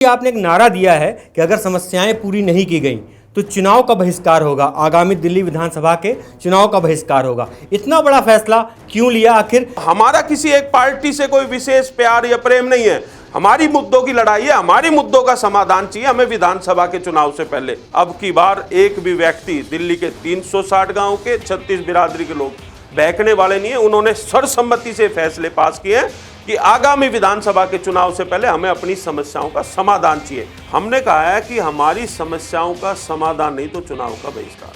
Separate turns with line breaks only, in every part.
आपने एक नारा दिया है कि अगर समस्याएं पूरी नहीं की गई तो चुनाव का बहिष्कार होगा, आगामी दिल्ली विधानसभा के चुनाव का बहिष्कार होगा। इतना बड़ा फैसला क्यों लिया आखिर?
हमारा किसी एक पार्टी से कोई विशेष प्यार या प्रेम नहीं है। हमारी मुद्दों की लड़ाई है, हमारी मुद्दों का समाधान चाहिए हमें विधानसभा के चुनाव से पहले। अब की बार एक भी व्यक्ति दिल्ली के 360 गांव के 36 बिरादरी के लोग बहकने वाले नहीं है। उन्होंने सर्वसम्मति से फैसले पास किए हैं कि आगामी विधानसभा के चुनाव से पहले हमें अपनी समस्याओं का समाधान चाहिए। हमने कहा है कि हमारी समस्याओं का समाधान नहीं तो चुनाव का बहिष्कार,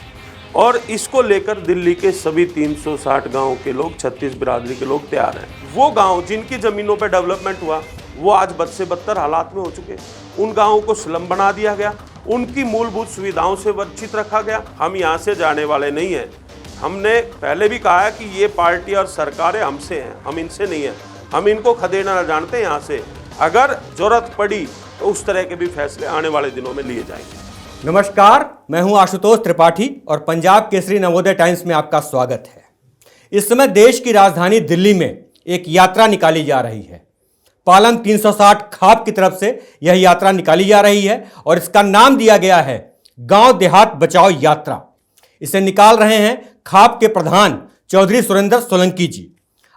और इसको लेकर दिल्ली के सभी 360 गांव के लोग, 36 बिरादरी के लोग तैयार हैं। वो गांव जिनकी जमीनों पर डेवलपमेंट हुआ वो आज बद से बदतर हालात में हो चुके। उन गांवों को स्लम बना दिया गया, उनकी मूलभूत सुविधाओं से वंचित रखा गया। हम यहाँ से जाने वाले नहीं हैं। हमने पहले भी कहा है कि ये पार्टी और सरकारें हमसे हैं, हम इनसे नहीं हैं। हम इनको खदेड़ना जानते हैं। यहाँ से अगर जरूरत पड़ी तो उस तरह के भी फैसले आने वाले दिनों में लिए जाएंगे।
नमस्कार, मैं हूं आशुतोष त्रिपाठी और पंजाब केसरी नवोदय टाइम्स में आपका स्वागत है। इस समय देश की राजधानी दिल्ली में एक यात्रा निकाली जा रही है। पालम 360 खाप की तरफ से यह यात्रा निकाली जा रही है और इसका नाम दिया गया है गांव देहात बचाओ यात्रा। इसे निकाल रहे हैं खाप के प्रधान चौधरी सुरेंद्र सोलंकी जी।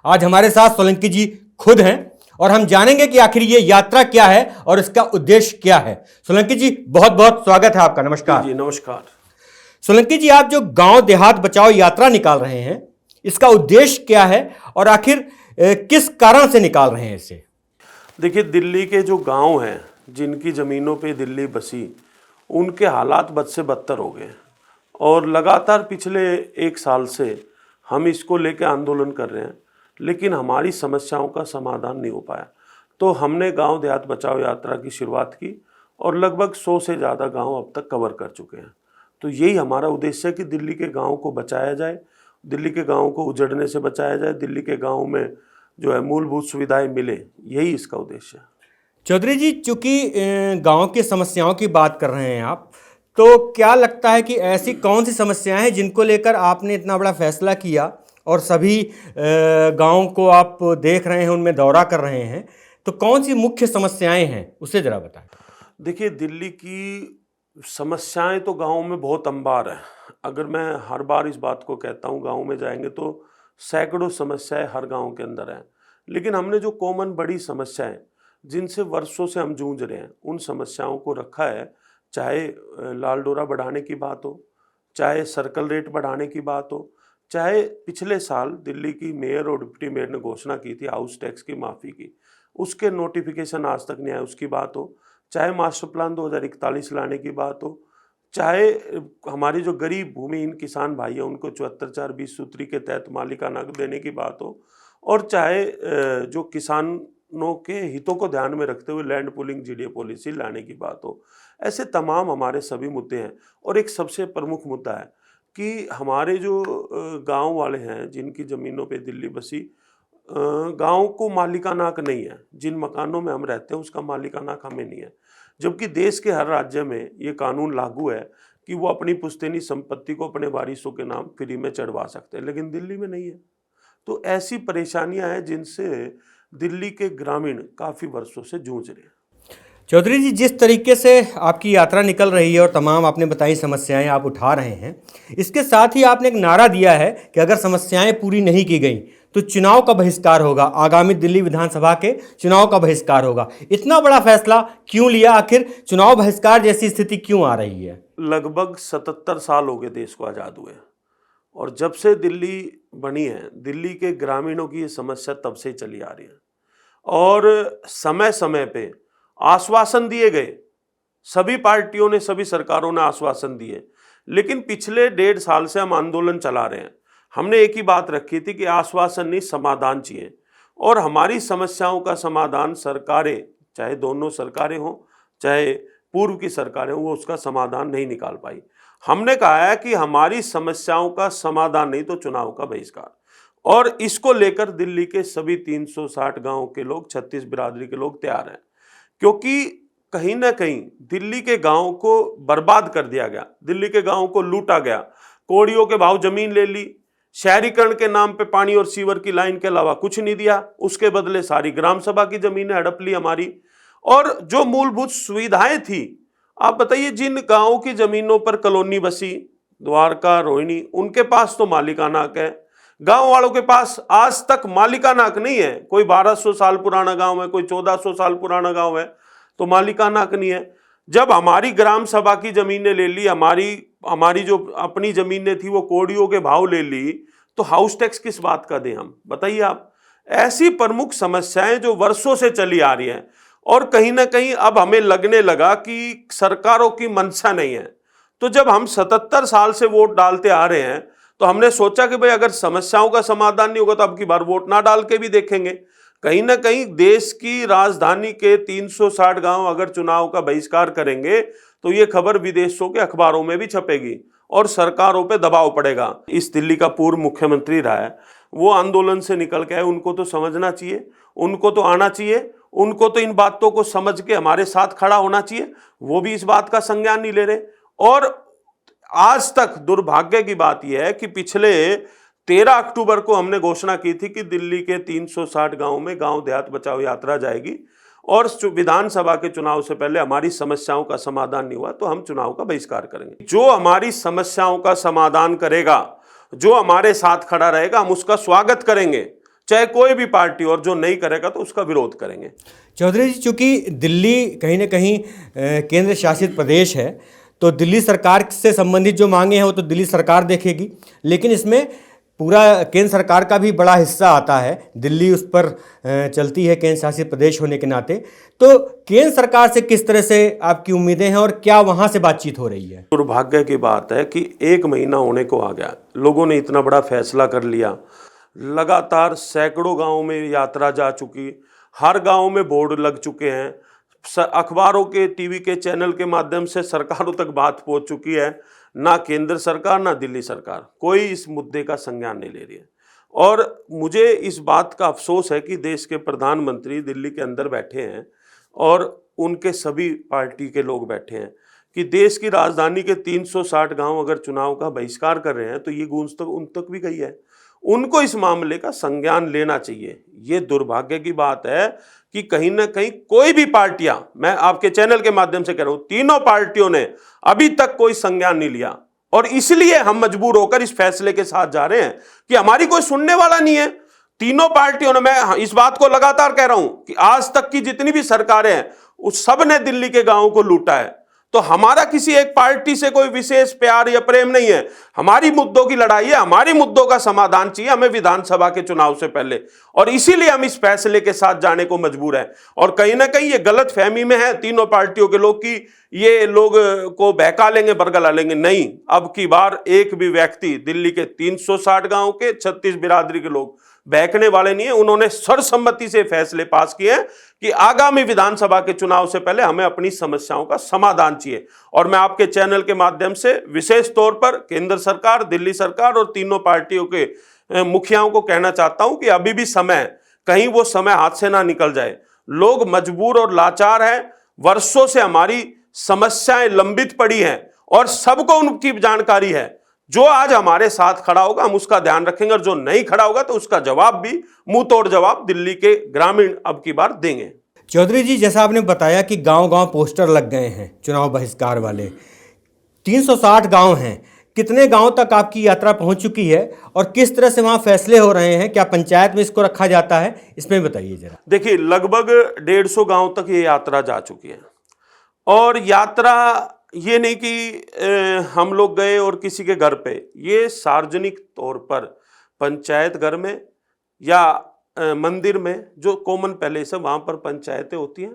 आज हमारे साथ सोलंकी जी खुद हैं और हम जानेंगे कि आखिर ये यात्रा क्या है और इसका उद्देश्य क्या है। सोलंकी जी, बहुत बहुत स्वागत है आपका। नमस्कार
जी। नमस्कार
सोलंकी जी, आप जो गांव देहात बचाओ यात्रा निकाल रहे हैं, इसका उद्देश्य क्या है और आखिर किस कारण से निकाल रहे हैं इसे?
देखिए, दिल्ली के जो गांव हैं जिनकी ज़मीनों पे दिल्ली बसी, उनके हालात बद से बदतर हो गए और लगातार पिछले एक साल से हम इसको लेकर आंदोलन कर रहे हैं, लेकिन हमारी समस्याओं का समाधान नहीं हो पाया। तो हमने गांव देहात बचाओ यात्रा की शुरुआत की और लगभग 100 से ज़्यादा गांव अब तक कवर कर चुके हैं। तो यही हमारा उद्देश्य है कि दिल्ली के गाँव को बचाया जाए, दिल्ली के गाँव को उजड़ने से बचाया जाए, दिल्ली के गाँव में जो है मूलभूत सुविधाएं मिले, यही इसका उद्देश्य है।
चौधरी जी, चूंकि गांव की समस्याओं की बात कर रहे हैं आप, तो क्या लगता है कि ऐसी कौन सी समस्याएं हैं जिनको लेकर आपने इतना बड़ा फैसला किया और सभी गांव को आप देख रहे हैं, उनमें दौरा कर रहे हैं? तो कौन सी मुख्य समस्याएं हैं उसे जरा बताएं।
देखिए, दिल्ली की समस्याएं तो गाँव में बहुत अंबार है। अगर मैं हर बार इस बात को कहता हूँ, गाँव में जाएंगे तो सैकड़ों समस्याएं हर गांव के अंदर हैं, लेकिन हमने जो कॉमन बड़ी समस्याएं जिनसे वर्षों से हम जूझ रहे हैं, उन समस्याओं को रखा है। चाहे लाल डोरा बढ़ाने की बात हो, चाहे सर्कल रेट बढ़ाने की बात हो, चाहे पिछले साल दिल्ली की मेयर और डिप्टी मेयर ने घोषणा की थी हाउस टैक्स की माफ़ी की, उसके नोटिफिकेशन आज तक नहीं आए, उसकी बात हो, चाहे मास्टर प्लान 2041 लाने की बात हो, चाहे हमारी जो गरीब भूमिहीन किसान भाई हैं उनको 74/20 सूत्री के तहत मालिकाना देने की बात हो, और चाहे जो किसानों के हितों को ध्यान में रखते हुए लैंड पूलिंग जीडीए पॉलिसी लाने की बात हो। ऐसे तमाम हमारे सभी मुद्दे हैं। और एक सबसे प्रमुख मुद्दा है कि हमारे जो गांव वाले हैं जिनकी ज़मीनों पे दिल्ली बसी, गांव को मालिकाना हक नहीं है। जिन मकानों में हम रहते हैं उसका मालिकाना हक हमें नहीं है, जबकि देश के हर राज्य में ये कानून लागू है कि वो अपनी पुश्तैनी संपत्ति को अपने वारिसों के नाम फ्री में चढ़वा सकते हैं, लेकिन दिल्ली में नहीं है। तो ऐसी परेशानियां हैं जिनसे दिल्ली के ग्रामीण काफ़ी वर्षों से जूझ रहे हैं।
चौधरी जी, जिस तरीके से आपकी यात्रा निकल रही है और तमाम आपने बताई समस्याएं आप उठा रहे हैं, इसके साथ ही आपने एक नारा दिया है कि अगर समस्याएं पूरी नहीं की गई तो चुनाव का बहिष्कार होगा, आगामी दिल्ली विधानसभा के चुनाव का बहिष्कार होगा। इतना बड़ा फैसला क्यों लिया? आखिर चुनाव बहिष्कार जैसी स्थिति क्यों आ रही है?
लगभग 77 साल हो गए देश को आज़ाद हुए, और जब से दिल्ली बनी है, दिल्ली के ग्रामीणों की ये समस्या तब से ही चली आ रही है। और समय समय पे आश्वासन दिए गए, सभी पार्टियों ने, सभी सरकारों ने आश्वासन दिए, लेकिन पिछले 1.5 साल से हम आंदोलन चला रहे हैं। हमने एक ही बात रखी थी कि आश्वासन नहीं, समाधान चाहिए। और हमारी समस्याओं का समाधान सरकारें, चाहे दोनों सरकारें हों चाहे पूर्व की सरकारें हों, वो उसका समाधान नहीं निकाल पाई। हमने कहा है कि हमारी समस्याओं का समाधान नहीं तो चुनाव का बहिष्कार, और इसको लेकर दिल्ली के सभी 360 गाँव के लोग, 36 बिरादरी के लोग तैयार हैं। क्योंकि कहीं ना कहीं दिल्ली के गाँव को बर्बाद कर दिया गया, दिल्ली के गाँव को लूटा गया। कौड़ियों के भाव जमीन ले ली, शहरीकरण के नाम पे पानी और सीवर की लाइन के अलावा कुछ नहीं दिया, उसके बदले सारी ग्राम सभा की जमीनें हड़प ली हमारी। और जो मूलभूत सुविधाएं थी, आप बताइए जिन गांवों की जमीनों पर कॉलोनी बसी, द्वारका, रोहिणी, उनके पास तो मालिकाना हक है। गांव वालों के पास आज तक मालिकाना हक नहीं है। कोई 1200 साल पुराना गांव है, कोई 1400 साल पुराना गांव है, तो मालिकाना हक नहीं है। जब हमारी ग्राम सभा की जमीनें ले ली, हमारी जो अपनी जमीनें थी वो कोड़ियों के भाव ले ली, तो हाउस टैक्स किस बात का दें हम, बताइए आप। ऐसी प्रमुख समस्याएं जो वर्षों से चली आ रही हैं, और कहीं ना कहीं अब हमें लगने लगा कि सरकारों की मंशा नहीं है। तो जब हम 77 साल से वोट डालते आ रहे हैं, तो हमने सोचा कि भाई अगर समस्याओं का समाधान नहीं होगा तो अब की बार वोट ना डाल के भी देखेंगे। कहीं ना कहीं देश की राजधानी के 360 गांव अगर चुनाव का बहिष्कार करेंगे तो ये खबर विदेशों के अखबारों में भी छपेगी और सरकारों पे दबाव पड़ेगा। इस दिल्ली का पूर्व मुख्यमंत्री रहा है, वो आंदोलन से निकल के आए, उनको तो समझना चाहिए, उनको तो आना चाहिए, उनको तो इन बातों को समझ के हमारे साथ खड़ा होना चाहिए। वो भी इस बात का संज्ञान नहीं ले रहे। और आज तक दुर्भाग्य की बात यह है कि पिछले 13 अक्टूबर को हमने घोषणा की थी कि दिल्ली के 360 गांव में गांव देहात बचाओ यात्रा जाएगी, और विधानसभा के चुनाव से पहले हमारी समस्याओं का समाधान नहीं हुआ तो हम चुनाव का बहिष्कार करेंगे। जो हमारी समस्याओं का समाधान करेगा, जो हमारे साथ खड़ा रहेगा, हम उसका स्वागत करेंगे, चाहे कोई भी पार्टी, और जो नहीं करेगा तो उसका विरोध करेंगे।
चौधरी जी, चूंकि दिल्ली कहीं ना कहीं केंद्र शासित प्रदेश है, तो दिल्ली सरकार से संबंधित जो मांगे हैं वो तो दिल्ली सरकार देखेगी, लेकिन इसमें पूरा केंद्र सरकार का भी बड़ा हिस्सा आता है। दिल्ली उस पर चलती है केंद्र शासित प्रदेश होने के नाते। तो केंद्र सरकार से किस तरह से आपकी उम्मीदें हैं और क्या वहां से बातचीत हो रही है?
दुर्भाग्य की बात है कि 1 महीना होने को आ गया, लोगों ने इतना बड़ा फैसला कर लिया, लगातार सैकड़ों गांवों में यात्रा जा चुकी, हर गांव में बोर्ड लग चुके हैं, अखबारों के, टीवी के चैनल के माध्यम से सरकारों तक बात पहुंच चुकी है। ना केंद्र सरकार ना दिल्ली सरकार कोई इस मुद्दे का संज्ञान नहीं ले रही है। और मुझे इस बात का अफसोस है कि देश के प्रधानमंत्री दिल्ली के अंदर बैठे हैं और उनके सभी पार्टी के लोग बैठे हैं कि देश की राजधानी के 360 गांव अगर चुनाव का बहिष्कार कर रहे हैं तो ये गूंज तक उन तक भी गई है। उनको इस मामले का संज्ञान लेना चाहिए। ये दुर्भाग्य की बात है कि कहीं ना कहीं कोई भी पार्टियां, मैं आपके चैनल के माध्यम से कह रहा हूं, तीनों पार्टियों ने अभी तक कोई संज्ञान नहीं लिया, और इसलिए हम मजबूर होकर इस फैसले के साथ जा रहे हैं कि हमारी कोई सुनने वाला नहीं है। तीनों पार्टियों ने, मैं इस बात को लगातार कह रहा हूं कि आज तक की जितनी भी सरकारें हैं उस सब ने दिल्ली के गांवों को लूटा है। तो हमारा किसी एक पार्टी से कोई विशेष प्यार या प्रेम नहीं है, हमारी मुद्दों की लड़ाई है, हमारी मुद्दों का समाधान चाहिए हमें विधानसभा के चुनाव से पहले, और इसीलिए हम इस फैसले के साथ जाने को मजबूर हैं। और कहीं ना कहीं ये गलत फहमी में है तीनों पार्टियों के लोग कि ये लोग को बहका लेंगे, बरगला लेंगे। नहीं, अब की बार एक भी व्यक्ति दिल्ली के 360 गांव के 36 बिरादरी के लोग बहकने वाले नहीं है। उन्होंने सर्वसम्मति से फैसले पास किए हैं कि आगामी विधानसभा के चुनाव से पहले हमें अपनी समस्याओं का समाधान चाहिए। और मैं आपके चैनल के माध्यम से विशेष तौर पर केंद्र सरकार, दिल्ली सरकार और तीनों पार्टियों के मुखियाओं को कहना चाहता हूं कि अभी भी समय, कहीं वो समय हाथ से ना निकल जाए। लोग मजबूर और लाचार हैं, वर्षों से हमारी समस्याएं लंबित पड़ी हैं और सबको उनकी जानकारी है। जो आज हमारे साथ खड़ा होगा हम उसका ध्यान रखेंगे, और जो नहीं खड़ा होगा तो उसका जवाब भी मुंह तोड़ जवाब दिल्ली के ग्रामीण अब की बार देंगे।
चौधरी जी, जैसा आपने बताया कि गांव-गांव पोस्टर लग गए हैं चुनाव बहिष्कार वाले, 360 गांव हैं, कितने गांव तक आपकी यात्रा पहुंच चुकी है और किस तरह से वहां फैसले हो रहे हैं? क्या पंचायत में इसको रखा जाता है? इसमें बताइए जरा।
देखिए, लगभग 150 गांव तक ये यात्रा जा चुकी है, और यात्रा ये नहीं कि हम लोग गए और किसी के घर पे, ये सार्वजनिक तौर पर पंचायत घर में या मंदिर में जो कॉमन पैलेस है वहाँ पर पंचायतें होती हैं,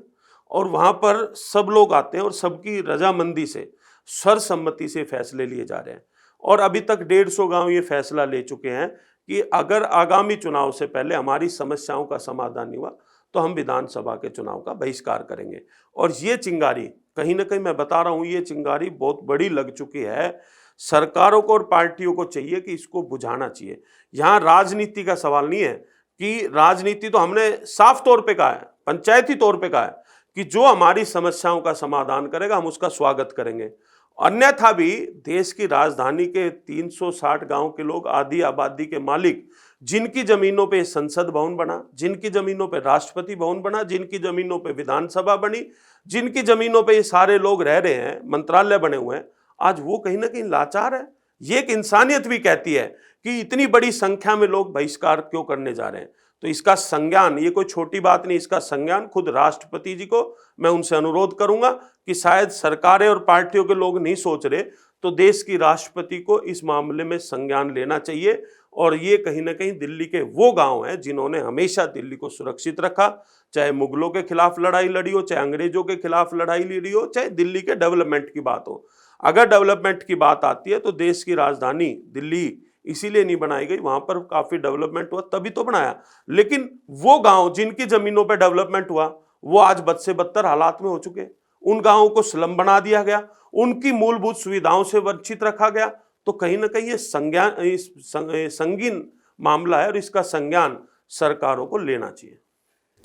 और वहाँ पर सब लोग आते हैं और सबकी रजामंदी से, सर्वसम्मति से फैसले लिए जा रहे हैं। और अभी तक 150 गांव ये फैसला ले चुके हैं कि अगर आगामी चुनाव से पहले हमारी समस्याओं का समाधान नहीं हुआ तो हम विधानसभा के चुनाव का बहिष्कार करेंगे। और ये चिंगारी, कहीं ना कहीं मैं बता रहा हूँ, ये चिंगारी बहुत बड़ी लग चुकी है। सरकारों को और पार्टियों को चाहिए कि इसको बुझाना चाहिए। यहाँ राजनीति का सवाल नहीं है कि राजनीति तो हमने साफ तौर पे कहा है, पंचायती तौर पे कहा है कि जो हमारी समस्याओं का समाधान करेगा हम उसका स्वागत करेंगे। अन्यथा भी देश की राजधानी के 360 गांव के लोग, आधी आबादी के मालिक, जिनकी जमीनों पे संसद भवन बना, जिनकी जमीनों पे राष्ट्रपति भवन बना, जिनकी जमीनों पे विधानसभा बनी, जिनकी जमीनों पे ये सारे लोग रह रहे हैं, मंत्रालय बने हुए हैं, आज वो कहीं ना कहीं लाचार है। ये एक इंसानियत भी कहती है कि इतनी बड़ी संख्या में लोग बहिष्कार क्यों करने जा रहे हैं। तो इसका संज्ञान, ये कोई छोटी बात नहीं, इसका संज्ञान खुद राष्ट्रपति जी को मैं उनसे अनुरोध करूंगा कि शायद सरकारें और पार्टियों के लोग नहीं सोच रहे, तो देश की राष्ट्रपति को इस मामले में संज्ञान लेना चाहिए। और ये कहीं ना कहीं दिल्ली के वो गांव हैं जिन्होंने हमेशा दिल्ली को सुरक्षित रखा, चाहे मुगलों के खिलाफ लड़ाई लड़ी हो, चाहे अंग्रेजों के खिलाफ लड़ाई लड़ी हो, चाहे दिल्ली के डेवलपमेंट की बात हो। अगर डेवलपमेंट की बात आती है तो देश की राजधानी दिल्ली इसीलिए नहीं बनाई गई, वहां पर काफी डेवलपमेंट हुआ तभी तो बनाया। लेकिन वो गांव जिनकी जमीनों पर डेवलपमेंट हुआ वो आज बद से बदतर हालात में हो चुके। उन गांवों को स्लम बना दिया गया, उनकी मूलभूत सुविधाओं से वंचित रखा गया। तो कहीं ना कहीं ये संगीन मामला है और इसका संज्ञान सरकारों को लेना चाहिए।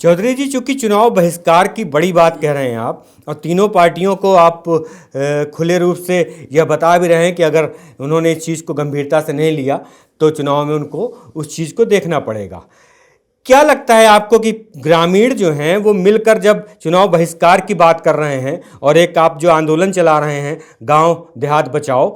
चौधरी जी, चूंकि चुनाव बहिष्कार की बड़ी बात कह रहे हैं आप, और तीनों पार्टियों को आप खुले रूप से यह बता भी रहे हैं कि अगर उन्होंने इस चीज़ को गंभीरता से नहीं लिया तो चुनाव में उनको उस चीज़ को देखना पड़ेगा। क्या लगता है आपको कि ग्रामीण जो हैं वो मिलकर जब चुनाव बहिष्कार की बात कर रहे हैं और एक आप जो आंदोलन चला रहे हैं गांव देहात बचाओ,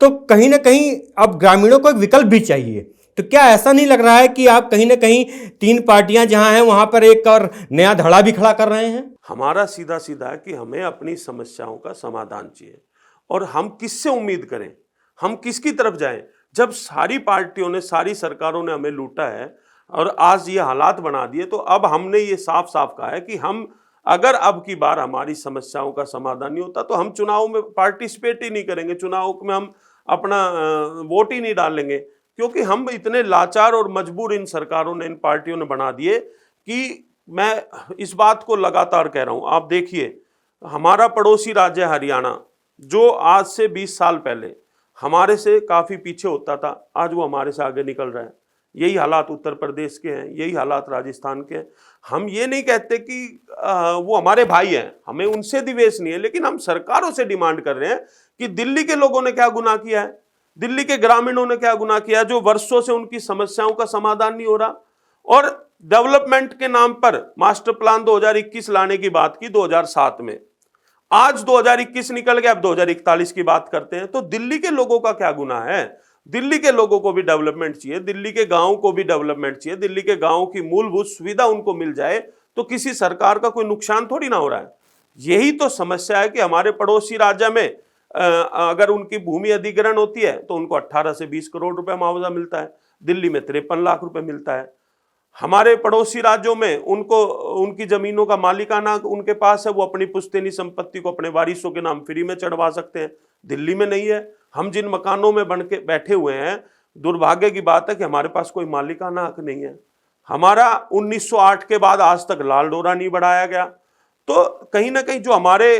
तो कहीं ना कहीं अब ग्रामीणों को एक विकल्प भी चाहिए, तो क्या ऐसा नहीं लग रहा है कि आप कहीं ना कहीं तीन पार्टियां जहां हैं वहां पर एक और नया धड़ा भी खड़ा कर रहे हैं?
हमारा सीधा सीधा है कि हमें अपनी समस्याओं का समाधान चाहिए और हम किससे उम्मीद करें, हम किसकी तरफ जाएं? जब सारी पार्टियों ने, सारी सरकारों ने हमें लूटा है और आज ये हालात बना दिए, तो अब हमने ये साफ साफ कहा है कि हम अगर अब की बार हमारी समस्याओं का समाधान नहीं होता तो हम चुनाव में पार्टिसिपेट ही नहीं करेंगे, चुनाव में हम अपना वोट ही नहीं डालेंगे, क्योंकि हम इतने लाचार और मजबूर इन सरकारों ने, इन पार्टियों ने बना दिए कि मैं इस बात को लगातार कह रहा हूं। आप देखिए, हमारा पड़ोसी राज्य हरियाणा जो आज से 20 साल पहले हमारे से काफी पीछे होता था, आज वो हमारे से आगे निकल रहा है। यही हालात उत्तर प्रदेश के हैं, यही हालात राजस्थान के हैं। हम ये नहीं कहते कि वो हमारे भाई हैं, हमें उनसे द्वेष नहीं है, लेकिन हम सरकारों से डिमांड कर रहे हैं कि दिल्ली के लोगों ने क्या गुनाह किया है, दिल्ली के ग्रामीणों ने क्या गुनाह किया जो वर्षों से उनकी समस्याओं का समाधान नहीं हो रहा। और डेवलपमेंट के नाम पर मास्टर प्लान 2021 लाने की बात की 2007 में, आज 2021 निकल गया, अब 2041 की बात करते हैं। तो दिल्ली के लोगों का क्या गुनाह है? दिल्ली के लोगों को भी डेवलपमेंट चाहिए, दिल्ली के गांवों को भी डेवलपमेंट चाहिए, दिल्ली के गांवों की मूलभूत सुविधा उनको मिल जाए तो किसी सरकार का कोई नुकसान थोड़ी ना हो रहा है। यही तो समस्या है कि हमारे पड़ोसी राज्य में अगर उनकी भूमि अधिग्रहण होती है तो उनको 18 से 20 करोड़ रुपए मुआवजा मिलता है, दिल्ली में 53 लाख रुपए मिलता है। हमारे पड़ोसी राज्यों में उनको उनकी जमीनों का मालिकाना उनके पास है, वो अपनी पुश्तैनी संपत्ति को अपने वारिसों के नाम फ्री में चढ़वा सकते हैं, दिल्ली में नहीं है। हम जिन मकानों में बन के बैठे हुए हैं, दुर्भाग्य की बात है कि हमारे पास कोई मालिकाना हक नहीं है। हमारा 1908 के बाद आज तक लाल डोरा नहीं बढ़ाया गया। तो कहीं ना कहीं जो हमारे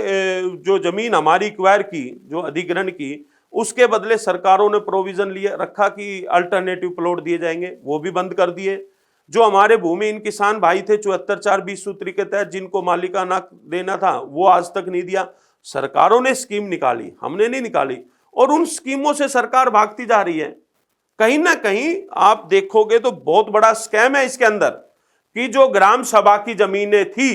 जो जमीन हमारी एक्वायर की, जो अधिग्रहण की, उसके बदले सरकारों ने प्रोविजन लिए रखा कि अल्टरनेटिव प्लॉट दिए जाएंगे, वो भी बंद कर दिए। जो हमारे भूमिहीन किसान भाई थे 74-20 सूत्री के तहत जिनको मालिकाना देना था, वो आज तक नहीं दिया। सरकारों ने स्कीम निकाली, हमने नहीं निकाली, और उन स्कीमों से सरकार भागती जा रही है। कहीं ना कहीं आप देखोगे तो बहुत बड़ा स्कैम है इसके अंदर कि जो ग्राम सभा की जमीनें थी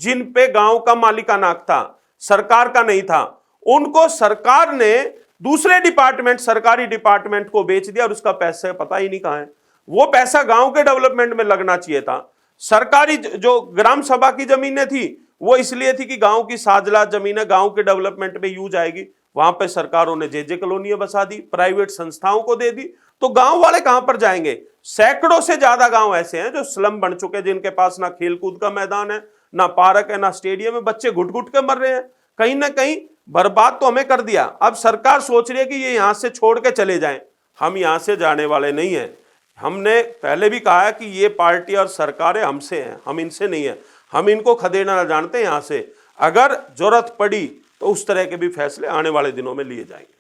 जिन पे गांव का मालिकाना हक था, सरकार का नहीं था, उनको सरकार ने दूसरे डिपार्टमेंट, सरकारी डिपार्टमेंट को बेच दिया और उसका पैसा पता ही नहीं कहां है। वो पैसा गांव के डेवलपमेंट में लगना चाहिए था। सरकारी जो ग्राम सभा की जमीनें थी वो इसलिए थी कि गांव की साजला जमीनें गांव के डेवलपमेंट में यूज आएगी, वहां पे सरकारों ने जे कॉलोनियां बसा दी, प्राइवेट संस्थाओं को दे दी, तो गांव वाले कहां पर जाएंगे? सैकड़ों से ज्यादा गांव ऐसे हैं जो स्लम बन चुके हैं, जिनके पास ना खेलकूद का मैदान है, ना पार्क है, ना स्टेडियम है, बच्चे घुट घुट के मर रहे हैं। कहीं ना कहीं बर्बाद तो हमें कर दिया। अब सरकार सोच रही है कि ये यहां से छोड़ के चले जाएं। हम यहां से जाने वाले नहीं है। हमने पहले भी कहा है कि ये पार्टी और सरकारें हमसे हैं, हम इनसे नहीं है। हम इनको खदेड़ना जानते हैं। यहां से अगर जरूरत पड़ी तो उस तरह के भी फैसले आने वाले दिनों में लिए जाएंगे।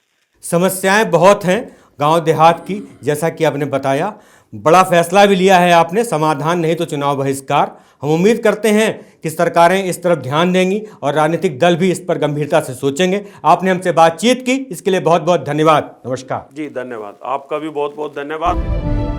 समस्याएं बहुत हैं गांव देहात की, जैसा कि आपने बताया। बड़ा फैसला भी लिया है आपने, समाधान नहीं तो चुनाव बहिष्कार। हम उम्मीद करते हैं कि सरकारें इस तरफ ध्यान देंगी और राजनीतिक दल भी इस पर गंभीरता से सोचेंगे। आपने हमसे बातचीत की, इसके लिए बहुत बहुत धन्यवाद। नमस्कार।
जी धन्यवाद, आपका भी बहुत बहुत धन्यवाद।